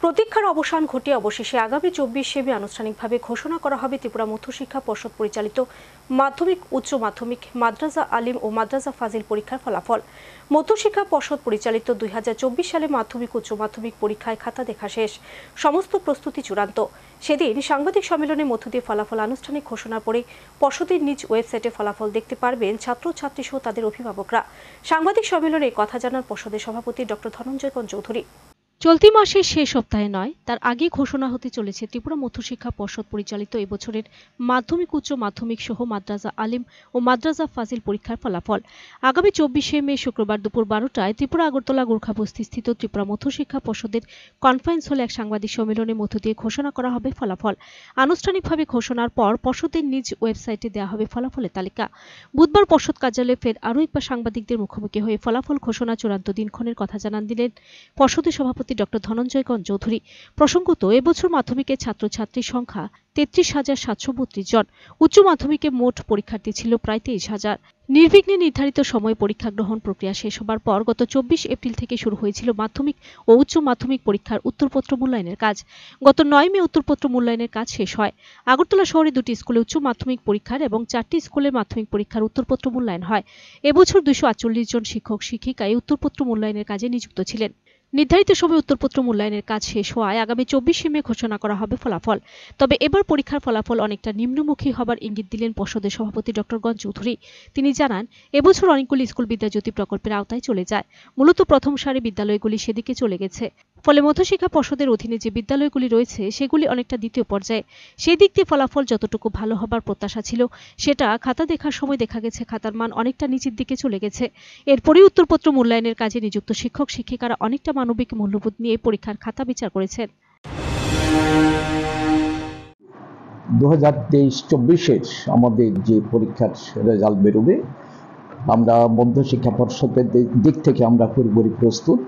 প্রতীক্ষার অবসান ঘটিয়ে অবশেষে আগামী 24 মে আনুষ্ঠানিকভাবে ঘোষণা করা হবে ত্রিপুরা মধ্যশিক্ষা পর্ষদ পরিচালিত মাধ্যমিক, উচ্চ মাধ্যমিক, মাদ্রাসা আলিম ও মাদ্রাসা ফাজিল পরীক্ষার ফলাফল। মধ্যশিক্ষা পর্ষদ পরিচালিত 2024 সালে মাধ্যমিক, উচ্চ মাধ্যমিক পরীক্ষায় খাতা দেখা শেষ, সমস্ত প্রস্তুতি চূড়ান্ত। সেদিন সাংবাদিক সম্মেলনের মধ্য দিয়ে ফলাফল আনুষ্ঠানিক ঘোষণার পরে পর্ষদের নিজ ওয়েবসাইটে ফলাফল দেখতে পারবেন ছাত্রছাত্রী সহ তাদের অভিভাবকরা। সাংবাদিক সম্মেলনে কথা জানান পর্ষদের সভাপতি ডক্টর ধনঞ্জয় চৌধুরী। চলতি মাসের শেষ সপ্তাহে নয়, তার আগে ঘোষণা হতে চলেছে ত্রিপুরা মধ্যশিক্ষা পর্ষদ পরিচালিত এবছরের মাধ্যমিক, উচ্চ মাধ্যমিক সহ মাদ্রাসা আলিম ও মাদ্রাসা ফাজিল পরীক্ষার ফলাফল। আগামী 24 মে শুক্রবার দুপুর 12টায় ত্রিপুরা আগরতলা গোর্খাবস্তি স্থিত ত্রিপুরা মধ্যশিক্ষা পর্ষদের কনফারেন্স হলে এক সাংবাদিক সম্মেলনের মধ্য দিয়ে ঘোষণা করা হবে ফলাফল। আনুষ্ঠানিকভাবে ঘোষণার পর পর্ষদের নিজ ওয়েবসাইটে দেওয়া হবে ফলাফলের তালিকা। বুধবার পর্ষদ কার্যালয়ে ফের আরও একবার সাংবাদিকদের মুখোমুখি হয়ে ফলাফল ঘোষণা চূড়ান্ত দিনক্ষণের কথা জানান দিলেন পর্ষদের সভাপতি ডক্টর ধনঞ্জয় চৌধুরী। প্রসঙ্গত, এবছর মাধ্যমিকের ছাত্রছাত্রীর সংখ্যা 33,732 জন। উচ্চ মাধ্যমিকে মোট পরীক্ষার্থী ছিল প্রায় 23,000। নির্বিঘ্নে নির্ধারিত সময়ে পরীক্ষা গ্রহণ প্রক্রিয়া শেষ হবার পর গত 24 এপ্রিল থেকে শুরু হয়েছিল মাধ্যমিক ও উচ্চ মাধ্যমিক পরীক্ষার উত্তরপত্র মূল্যায়নের কাজ। গত 9 মে উত্তরপত্র মূল্যায়নের কাজ শেষ হয়। আগরতলা শহরে 2টি স্কুলে উচ্চ মাধ্যমিক পরীক্ষার এবং 4টি স্কুলের মাধ্যমিক পরীক্ষার উত্তরপত্র মূল্যায়ন হয়। এবছর 248 জন শিক্ষক শিক্ষিকা এই উত্তরপত্র মূল্যায়নের কাজে নিযুক্ত ছিলেন। নির্ধারিত সময়ে উত্তরপত্র মূল্যায়নের কাজ শেষ হওয়ায় আগামী 24 মে ঘোষণা করা হবে ফলাফল। তবে এবার পরীক্ষার ফলাফল অনেকটা নিম্নমুখী হবার ইঙ্গিত দিলেন পর্ষদের সভাপতি ডক্টর চৌধুরী। তিনি জানান, এবছর অনেকগুলি স্কুল বিদ্যাজ্যোতি প্রকল্পের আওতায় চলে যায়। মূলত প্রথম সারি বিদ্যালয়গুলি সেদিকে চলে গেছে। ফলে মধ্যশিক্ষা পর্ষদের অধীনে যে বিদ্যালয়গুলি রয়েছে সেগুলি অনেকটা দ্বিতীয় পর্যায়ে। সেই দিক দিয়ে ফলাফল যতটুকু ভালো হবার প্রত্যাশা ছিল, সেটা খাতা দেখার সময় দেখা গেছে খাতার মান অনেকটা নিচের দিকে চলে গেছে। এরপরই উত্তরপত্র মূল্যায়নের কাজে নিযুক্ত শিক্ষক শিক্ষিকারা অনেকটা মানবিক মূল্যবোধ নিয়ে পরীক্ষার খাতা বিচার করেছেন। 2023-24 আমাদের যে পরীক্ষার রেজাল্ট বেরোবে, আমরা মধ্যশিক্ষা পর্ষদের দিক থেকে আমরা পুরোপুরি প্রস্তুত।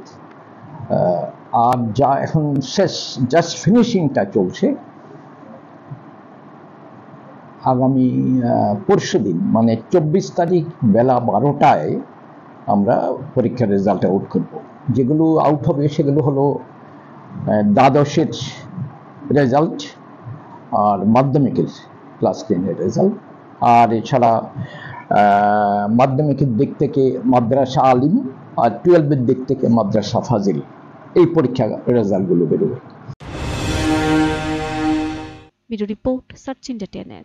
আর যা এখন শেষ জাস্ট ফিনিশিংটা চলছে। আগামী পরশুদিন মানে 24 তারিখ বেলা 12টায় আমরা পরীক্ষার রেজাল্ট আউট করব। যেগুলো আউট হবে সেগুলো হলো দ্বাদশের রেজাল্ট আর মাধ্যমিকের ক্লাস 10-এর রেজাল্ট। আর এছাড়া মাধ্যমিকের দিক থেকে মাদ্রাসা আলিম আর 12-এর দিক থেকে মাদ্রাসা ফাজিল, এই পরীক্ষা রেজাল্টগুলো বেরোবে। Video report, search India.